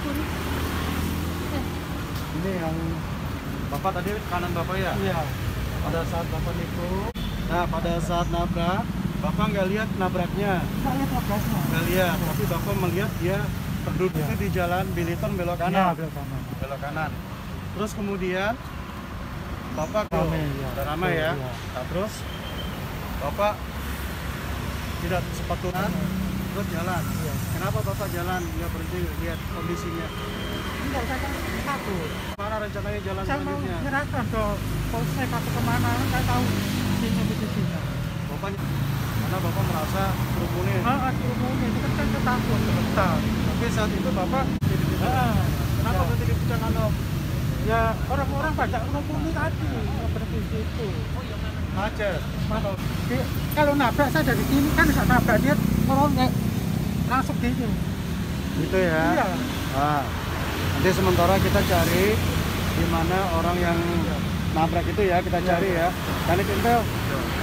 kiri. Ini yang Bapak tadi kanan Bapak ya? Iya. Pada saat Bapak nikung, nah pada saat nabrak, Bapak nggak lihat nabraknya? Nggak lihat nabraknya. Nggak lihat, tapi Bapak melihat dia terduduknya di jalan Biliton belok Iya, kanan. belok kanan. Belok kanan. Terus kemudian Bapak Ramai, ya. udah ramai ya. Iya. Nah, terus Bapak tidak sepatunan, terus jalan. Iya. Kenapa Bapak jalan? Nggak berhenti lihat kondisinya. Enggak, saya kan takut. Mana rencananya jalan Saya mau selanjutnya? menyerahkan ke polsek atau kemana, saya tahu sini posisinya. Bapak, karena Bapak merasa kerumunin. Kerumunin itu kan saya takut, gemetar. Tapi saat itu Bapak kenapa Ya. berhenti di Pucang Anom? Ya orang-orang banyak kerumunin tadi, berhenti di situ. Macet. Kalau nabrak saya dari sini kan bisa nabrak dia merongek langsung gini. Gitu ya? Iya. Nah, nanti sementara kita cari di mana orang yang nabrak itu ya, kita cari ya. Kanit Intel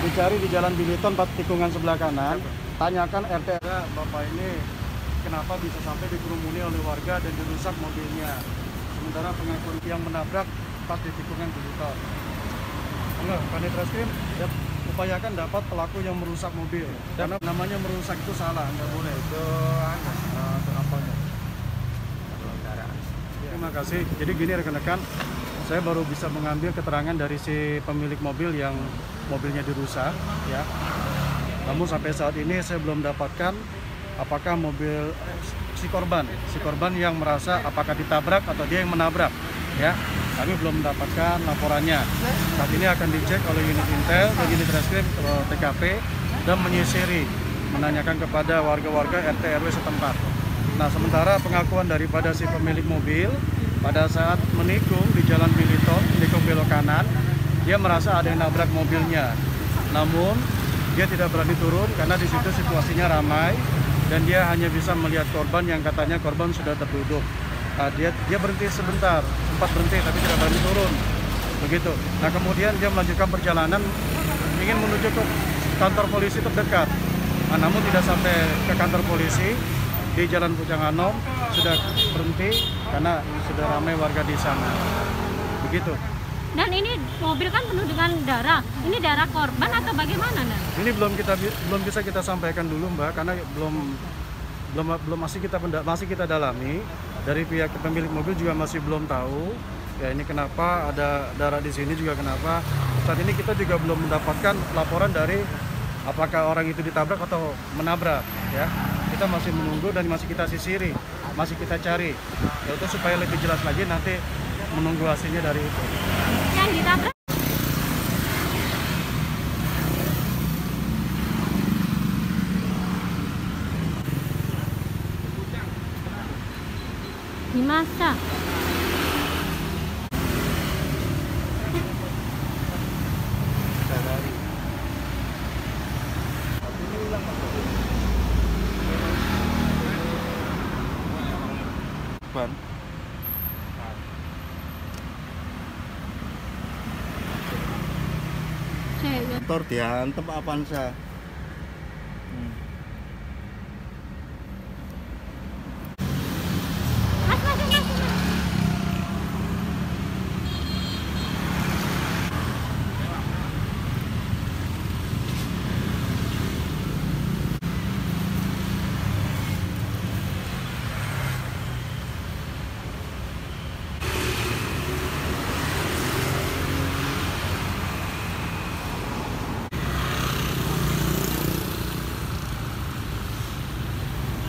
dicari di Jalan Biliton, tikungan sebelah kanan. Tanyakan RT Bapak ini kenapa bisa sampai dikerumuni oleh warga dan dirusak mobilnya. Sementara pengakuan yang menabrak pas di tikungan Biliton. Enggak, Kanit Reskrim ya, upayakan dapat pelaku yang merusak mobil. Karena namanya merusak itu salah, nggak boleh. Itu apanya? Terima kasih. Jadi gini rekan-rekan, saya baru bisa mengambil keterangan dari si pemilik mobil yang mobilnya dirusak, ya. Namun sampai saat ini saya belum dapatkan apakah mobil si korban yang merasa apakah ditabrak atau dia yang menabrak, ya. Kami belum mendapatkan laporannya. Saat ini akan dicek oleh unit Intel dan unit Reskrim TKP dan menyisiri, menanyakan kepada warga-warga RT RW setempat. Nah, sementara pengakuan daripada si pemilik mobil pada saat menikung di Jalan Biliton, menikung belok kanan, dia merasa ada yang nabrak mobilnya. Namun dia tidak berani turun karena di situ situasinya ramai dan dia hanya bisa melihat korban yang katanya korban sudah terduduk. Nah, dia berhenti sebentar, sempat berhenti tapi tidak berani turun. Begitu. Nah, kemudian dia melanjutkan perjalanan ingin menuju ke kantor polisi terdekat. Nah, namun tidak sampai ke kantor polisi. Di Jalan Pucang Anom sudah berhenti karena sudah ramai warga di sana. Begitu. Dan ini mobil kan penuh dengan darah. Ini darah korban atau bagaimana, Nan? Ini belum bisa kita sampaikan dulu, Mbak, karena masih kita dalami. Dari pihak pemilik mobil juga masih belum tahu. Ya, ini kenapa ada darah di sini juga kenapa. Saat ini kita juga belum mendapatkan laporan dari apakah orang itu ditabrak atau menabrak, ya. Kita masih menunggu dan masih kita sisiri, masih kita cari. Yaitu supaya lebih jelas lagi nanti menunggu hasilnya dari itu. Yang ditabrak di masa. Motor diantem Avanza. Mas.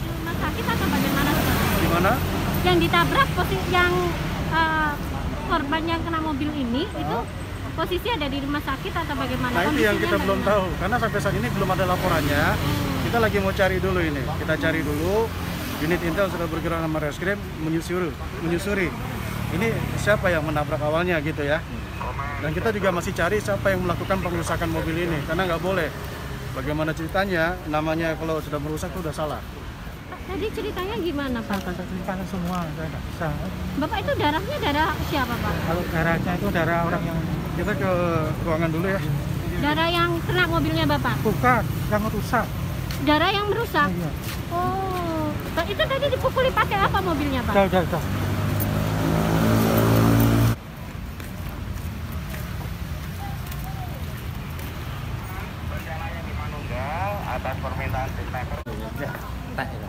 Rumah sakit atau bagaimana? Gimana? Yang ditabrak posisi yang korban yang kena mobil ini itu posisi ada di rumah sakit atau bagaimana? Nah, itu yang Kondisinya kita belum bagaimana? tahu karena sampai saat ini belum ada laporannya. Kita lagi mau cari dulu ini. Kita cari dulu. Unit Intel sudah bergerak sama Reskrim menyusuri. Ini siapa yang menabrak awalnya gitu ya. Dan kita juga masih cari siapa yang melakukan pengerusakan mobil ini karena nggak boleh. Bagaimana ceritanya? Namanya kalau sudah merusak itu udah salah. Tadi ceritanya gimana, Pak? Saya ceritakan semua, saya nggak bisa. Bapak itu darahnya darah siapa, Pak? Kalau darahnya itu darah orang yang Kita ke ruangan dulu ya. Darah yang kena mobilnya Bapak? bukan, yang rusak. Darah yang merusak? Iya. Oh, Itu tadi dipukuli pakai apa mobilnya, Pak? Udah. Atas permintaan sniper. Ya, tak itu.